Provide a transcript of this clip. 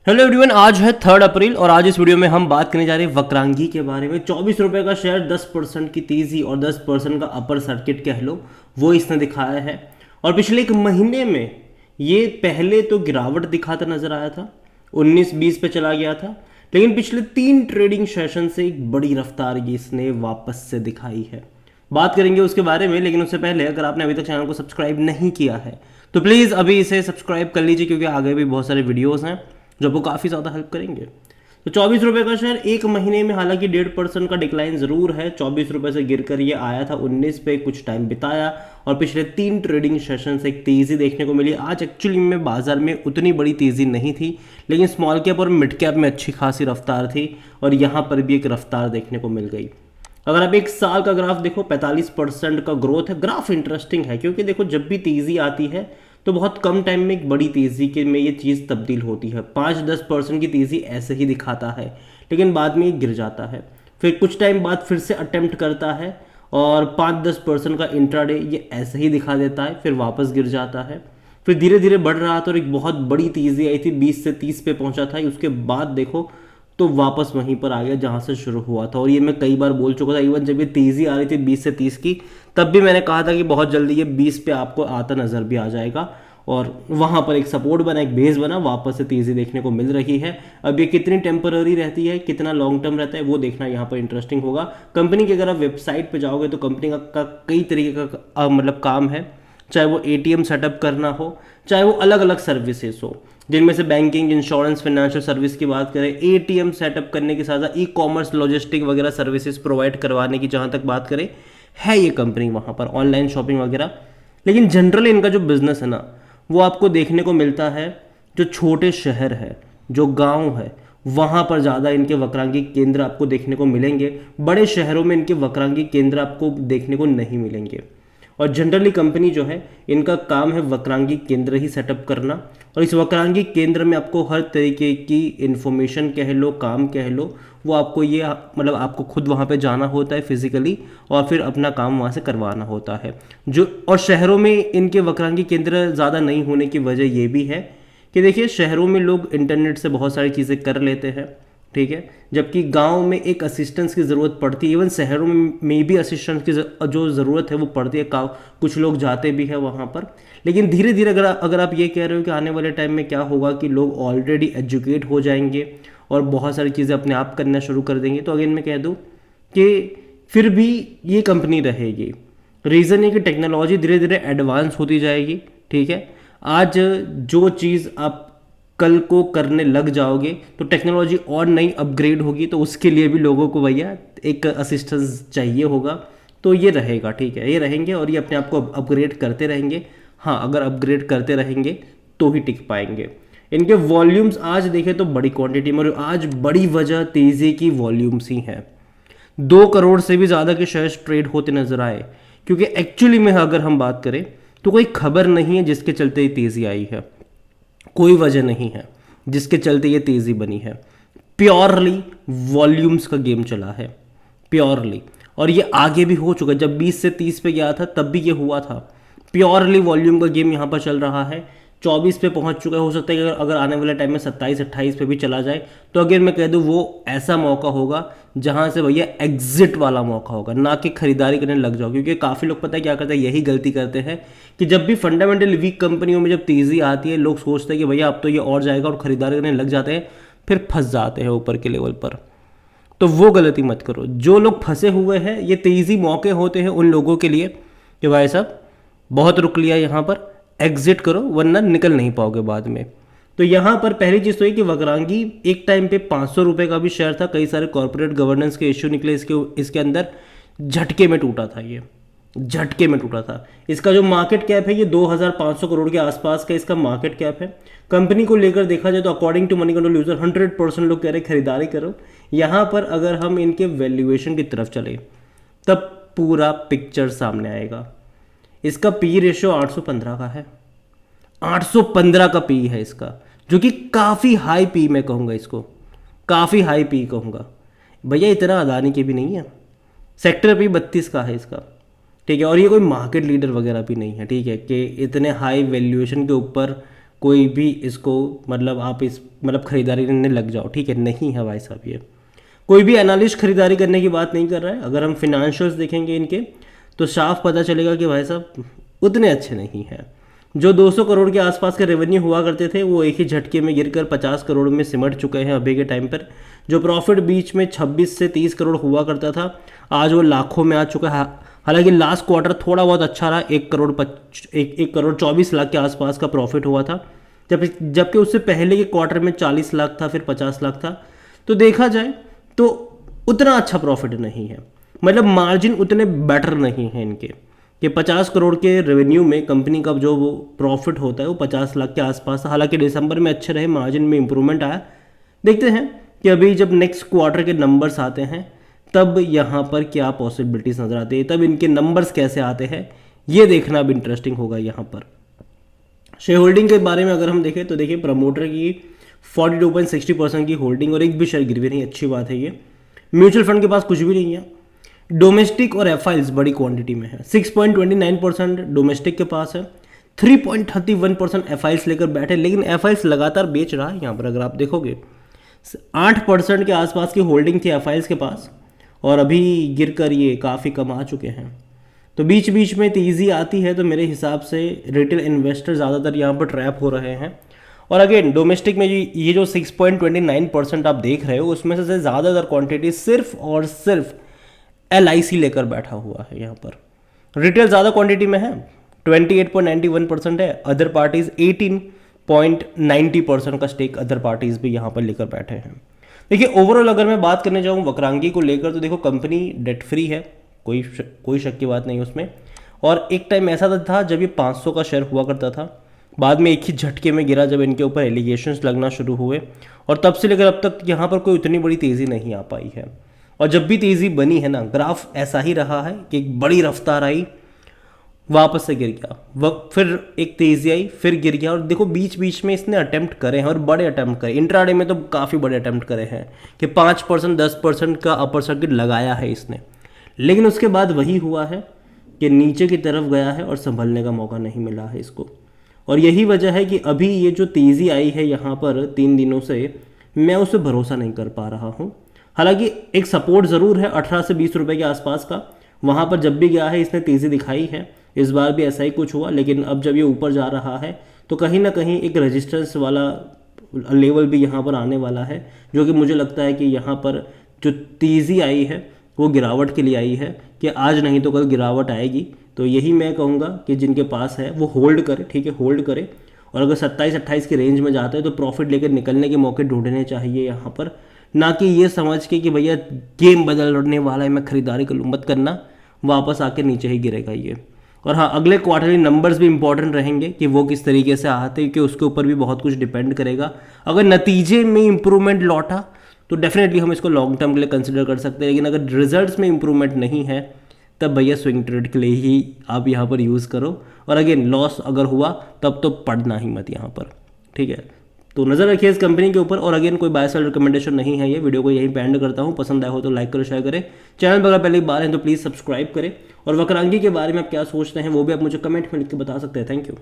Hello everyone, आज है 3 अप्रैल और आज इस वीडियो में हम बात करने जा रहे हैं वक्रांगी के बारे में। 24 रुपये का शेयर, 10% की तेजी और 10% का अपर सर्किट कह लो, वो इसने दिखाया है। और पिछले एक महीने में ये पहले तो गिरावट दिखाता नजर आया था, 19-20 पे चला गया था, लेकिन पिछले 3 ट्रेडिंग सेशन से एक बड़ी रफ्तार ये इसने वापस से दिखाई है। बात करेंगे उसके बारे में, लेकिन उससे पहले अगर आपने अभी तक चैनल को सब्सक्राइब नहीं किया है तो प्लीज़ अभी इसे सब्सक्राइब कर लीजिए, क्योंकि आगे भी बहुत सारे वीडियोस हैं जो आपको काफ़ी ज़्यादा हेल्प करेंगे। तो 24 रुपये का शेयर एक महीने में हालांकि 1.5% का डिक्लाइन ज़रूर है। 24 रुपये से गिरकर ये आया था 19 पे, कुछ टाइम बिताया और पिछले 3 ट्रेडिंग सेशन से एक तेज़ी देखने को मिली। आज एक्चुअली में बाजार में उतनी बड़ी तेज़ी नहीं थी, लेकिन स्मॉल कैप और मिड कैप में अच्छी खासी रफ्तार थी और यहाँ पर भी एक रफ्तार देखने को मिल गई। अगर आप एक साल का ग्राफ देखो, 45% का ग्रोथ है। ग्राफ इंटरेस्टिंग है क्योंकि देखो, जब भी तेज़ी आती है तो बहुत कम टाइम में एक बड़ी तेज़ी के में ये चीज़ तब्दील होती है। 5-10% की तेज़ी ऐसे ही दिखाता है, लेकिन बाद में ये गिर जाता है। फिर कुछ टाइम बाद फिर से अटेम्प्ट करता है और 5-10% का इंट्राडे ये ऐसे ही दिखा देता है, फिर वापस गिर जाता है। फिर धीरे धीरे बढ़ रहा था और एक बहुत बड़ी तेज़ी आई थी, 20 से 30 पे पहुंचा था। उसके बाद देखो तो वापस वहीं पर आ गया जहां से शुरू हुआ था। और ये मैं कई बार बोल चुका था, इवन जब ये तेज़ी आ रही थी 20 से 30 की, तब भी मैंने कहा था कि बहुत जल्दी ये 20 पे आपको आता नज़र भी आ जाएगा। और वहाँ पर एक सपोर्ट बना, एक बेस बना, वापस से तेज़ी देखने को मिल रही है। अब ये कितनी टेम्पररी रहती है, कितना लॉन्ग टर्म रहता है, वो देखना यहाँ पर इंटरेस्टिंग होगा। कंपनी की अगर आप वेबसाइट पर जाओगे तो कंपनी का कई तरीके का मतलब काम है, चाहे वो एटीएम सेटअप करना हो, चाहे वो अलग अलग सर्विसेज हो, जिनमें से बैंकिंग, इंश्योरेंस, फाइनेंशियल सर्विस की बात करें, एटीएम सेटअप करने के साथ साथ ई कॉमर्स, लॉजिस्टिक वगैरह सर्विसेज प्रोवाइड करवाने की जहाँ तक बात करें, है ये कंपनी वहाँ पर, ऑनलाइन शॉपिंग वगैरह। लेकिन जनरली इनका जो बिजनेस है ना, वो आपको देखने को मिलता है जो छोटे शहर है, जो गांव है, वहाँ पर ज़्यादा इनके वक्रांगी केंद्र आपको देखने को मिलेंगे। बड़े शहरों में इनके वक्रांगी केंद्र आपको देखने को नहीं मिलेंगे। और जनरली कंपनी जो है, इनका काम है वक्रांगी केंद्र ही सेटअप करना। और इस वक्रांगी केंद्र में आपको हर तरीके की इन्फॉर्मेशन कह लो, काम कह लो, वो आपको ये मतलब आपको खुद वहाँ पे जाना होता है फिजिकली और फिर अपना काम वहाँ से करवाना होता है। जो और शहरों में इनके वक्रांगी केंद्र ज़्यादा नहीं होने की वजह ये भी है कि देखिए, शहरों में लोग इंटरनेट से बहुत सारी चीज़ें कर लेते हैं, ठीक है, जबकि गांव में एक असिस्टेंस की ज़रूरत पड़ती है। इवन शहरों में भी असिस्टेंस की जो ज़रूरत है वो पड़ती है। कुछ लोग जाते भी हैं वहाँ पर। लेकिन धीरे धीरे अगर आप ये कह रहे हो कि आने वाले टाइम में क्या होगा कि लोग ऑलरेडी एजुकेट हो जाएंगे और बहुत सारी चीज़ें अपने आप करना शुरू कर देंगे, तो अगेन मैं कह दूँ कि फिर भी ये कंपनी रहेगी। रीज़न है कि टेक्नोलॉजी धीरे धीरे एडवांस होती जाएगी, ठीक है। आज जो चीज़ आप कल को करने लग जाओगे तो टेक्नोलॉजी और नई अपग्रेड होगी, तो उसके लिए भी लोगों को भैया एक असिस्टेंस चाहिए होगा। तो ये रहेगा, ठीक है, ये रहेंगे और ये अपने आप को अपग्रेड करते रहेंगे। हाँ, अगर अपग्रेड करते रहेंगे तो ही टिक पाएंगे। इनके वॉल्यूम्स आज देखें तो बड़ी क्वांटिटी में, और आज बड़ी वजह तेज़ी की वॉल्यूम्स ही हैं। 2 करोड़ से भी ज़्यादा के शेयर्स ट्रेड होते नजर आए, क्योंकि एक्चुअली में अगर हम बात करें तो कोई खबर नहीं है जिसके चलते ये तेज़ी आई है, कोई वजह नहीं है जिसके चलते ये तेज़ी बनी है। प्योरली वॉल्यूम्स का गेम चला है, प्योरली। और ये आगे भी हो चुका है, जब 20 से 30 पे गया था तब भी ये हुआ था। प्योरली वॉल्यूम का गेम यहाँ पर चल रहा है। 24 पे पहुँच चुका है, हो सकता है कि अगर आने वाले टाइम में 27-28 पे भी चला जाए तो अगर मैं कह दूँ वो ऐसा मौका होगा जहाँ से भैया एग्जिट वाला मौका होगा, ना कि खरीदारी करने लग जाओ। क्योंकि काफ़ी लोग पता है क्या करते हैं, यही गलती करते हैं कि जब भी फंडामेंटल वीक कंपनियों में जब तेज़ी आती है, लोग सोचते हैं कि भैया अब तो ये और जाएगा और खरीदारी करने लग जाते हैं, फिर फंस जाते हैं ऊपर के लेवल पर। तो वो गलती मत करो। जो लोग फंसे हुए हैं, ये तेज़ी मौके होते हैं उन लोगों के लिए कि भाई साहब बहुत रुक लिया, यहाँ पर एग्जिट करो वरना निकल नहीं पाओगे बाद में। तो यहाँ पर पहली चीज़ तो ये कि वक्रांगी एक टाइम पे 500 रुपये का भी शेयर था। कई सारे कॉर्पोरेट गवर्नेंस के इश्यू निकले इसके अंदर, झटके में टूटा था, ये झटके में टूटा था। इसका जो मार्केट कैप है ये 2500 करोड़ के आसपास का इसका मार्केट कैप है। कंपनी को लेकर देखा जाए तो according to Moneycontrol user 100% लोग कह रहे खरीदारी करो। यहाँ पर अगर हम इनके वैल्यूएशन की तरफ चले तब पूरा पिक्चर सामने आएगा। इसका पी रेशियो 815 का है, 815 का पी है इसका, जो कि काफ़ी हाई पी मैं कहूँगा, इसको काफ़ी हाई पी कहूँगा। भैया इतना अदानी के भी नहीं है। सेक्टर पी 32 का है इसका, ठीक है। और ये कोई मार्केट लीडर वगैरह भी नहीं है, ठीक है, कि इतने हाई वैल्यूएशन के ऊपर कोई भी इसको मतलब आप इस मतलब खरीदारी करने लग जाओ, ठीक है, नहीं है भाई साहब। ये कोई भी एनालिस्ट खरीदारी करने की बात नहीं कर रहा है। अगर हम फिनेंशियल्स देखेंगे इनके तो साफ पता चलेगा कि भाई साहब उतने अच्छे नहीं हैं। जो 200 करोड़ के आसपास के रेवेन्यू हुआ करते थे वो एक ही झटके में गिरकर 50 करोड़ में सिमट चुके हैं अभी के टाइम पर। जो प्रॉफिट बीच में 26 से 30 करोड़ हुआ करता था आज वो लाखों में आ चुका है। हालांकि लास्ट क्वार्टर थोड़ा बहुत अच्छा रहा, 1 करोड़ 24 लाख के आसपास का प्रॉफिट हुआ था, जबकि उससे पहले के क्वार्टर में 40 लाख था, फिर 50 लाख था। तो देखा जाए तो उतना अच्छा प्रॉफिट नहीं है, मतलब मार्जिन उतने बेटर नहीं है इनके कि 50 करोड़ के रेवेन्यू में कंपनी का जो वो प्रॉफिट होता है वो 50 लाख के आसपास था। हालांकि दिसंबर में अच्छे रहे, मार्जिन में इंप्रूवमेंट आया। देखते हैं कि अभी जब नेक्स्ट क्वार्टर के नंबर्स आते हैं तब यहाँ पर क्या पॉसिबिलिटीज नजर आती है, तब इनके नंबर्स कैसे आते हैं, ये देखना अब इंटरेस्टिंग होगा। यहाँ पर शेयर होल्डिंग के बारे में अगर हम देखें तो देखिए प्रमोटर की 42.60% की होल्डिंग और एक भी शेयर गिरवी नहीं, अच्छी बात है ये। म्यूचुअल फंड के पास कुछ भी नहीं है। डोमेस्टिक और एफआईल्स बड़ी क्वांटिटी में है, 6.29% डोमेस्टिक के पास है, 3.31% एफआईल्स लेकर बैठे, लेकिन एफआईल्स लगातार बेच रहा है। यहाँ पर अगर आप देखोगे 8% के आसपास की होल्डिंग थी एफआईल्स के पास और अभी गिरकर ये काफ़ी कम आ चुके हैं। तो बीच बीच में तेज़ी आती है तो मेरे हिसाब से रिटेल इन्वेस्टर ज़्यादातर यहाँ पर ट्रैप हो रहे हैं। और अगेन डोमेस्टिक में ये जो 6.29% आप देख रहे हो उसमें से ज़्यादातर क्वांटिटी सिर्फ और सिर्फ LIC लेकर बैठा हुआ है। यहाँ पर रिटेल ज़्यादा क्वांटिटी में है, 28.91% है, अदर पार्टीज 18.90% का स्टेक अदर पार्टीज भी यहाँ पर लेकर बैठे हैं। देखिए ओवरऑल अगर मैं बात करने जाऊँ वक्रांगी को लेकर तो देखो कंपनी डेट फ्री है, कोई शक की बात नहीं उसमें। और एक टाइम ऐसा था जब ये 500 का शेयर हुआ करता था, बाद में एक ही झटके में गिरा जब इनके ऊपर एलिगेशंस लगना शुरू हुए, और तब से लेकर अब तक यहाँ पर कोई उतनी बड़ी तेज़ी नहीं आ पाई है। और जब भी तेज़ी बनी है ना, ग्राफ ऐसा ही रहा है कि एक बड़ी रफ्तार आई, वापस से गिर गया, वह फिर एक तेज़ी आई, फिर गिर गया। और देखो बीच बीच में इसने अटेम्प्ट करे हैं और बड़े अटेम्प्ट करे, इंट्राडे में तो काफ़ी बड़े अटेम्प्ट करे हैं कि 5% 10% का अपर सर्किट लगाया है इसने, लेकिन उसके बाद वही हुआ है कि नीचे की तरफ गया है और संभलने का मौका नहीं मिला है इसको। और यही वजह है कि अभी ये जो तेज़ी आई है यहाँ पर 3 दिनों से, मैं उसे भरोसा नहीं कर पा रहा हूँ। हालांकि एक सपोर्ट ज़रूर है 18 से 20 रुपए के आसपास का, वहाँ पर जब भी गया है इसने तेज़ी दिखाई है, इस बार भी ऐसा ही कुछ हुआ। लेकिन अब जब ये ऊपर जा रहा है तो कहीं ना कहीं एक रेजिस्टेंस वाला लेवल भी यहाँ पर आने वाला है, जो कि मुझे लगता है कि यहाँ पर जो तेज़ी आई है वो गिरावट के लिए आई है कि आज नहीं तो कल गिरावट आएगी। तो यही मैं कहूँगा कि जिनके पास है वो होल्ड करे, ठीक है, होल्ड करे। और अगर 27-28 की रेंज में जाता है तो प्रॉफिट लेकर निकलने के मौके ढूंढने चाहिए यहाँ पर, ना कि ये समझ के कि भैया गेम बदलने वाला है मैं खरीदारी कर लूँ, मत करना, वापस आके नीचे ही गिरेगा ये। और हाँ, अगले क्वार्टरली नंबर्स भी इंपॉर्टेंट रहेंगे कि वो किस तरीके से आते हैं, क्योंकि उसके ऊपर भी बहुत कुछ डिपेंड करेगा। अगर नतीजे में इंप्रूवमेंट लौटा तो डेफिनेटली हम इसको लॉन्ग टर्म के लिए कंसिडर कर सकते हैं, लेकिन अगर रिजल्ट्स में इंप्रूवमेंट नहीं है तब भैया स्विंग ट्रेड के लिए ही आप यहाँ पर यूज़ करो। और अगेन लॉस अगर हुआ तब तो पढ़ना ही मत यहाँ पर, ठीक है। तो नज़र रखिए इस कंपनी के ऊपर। और अगेन कोई बाय सेल रिकमेंडेशन नहीं है, ये वीडियो को यहीं पे एंड करता हूँ। पसंद आया हो तो लाइक करो, शेयर करें, चैनल पर अगर पहली बार है तो प्लीज़ सब्सक्राइब करें। और वक्रांगी के बारे में आप क्या सोचते हैं वो भी आप मुझे कमेंट में लिख के बता सकते हैं। Thank you.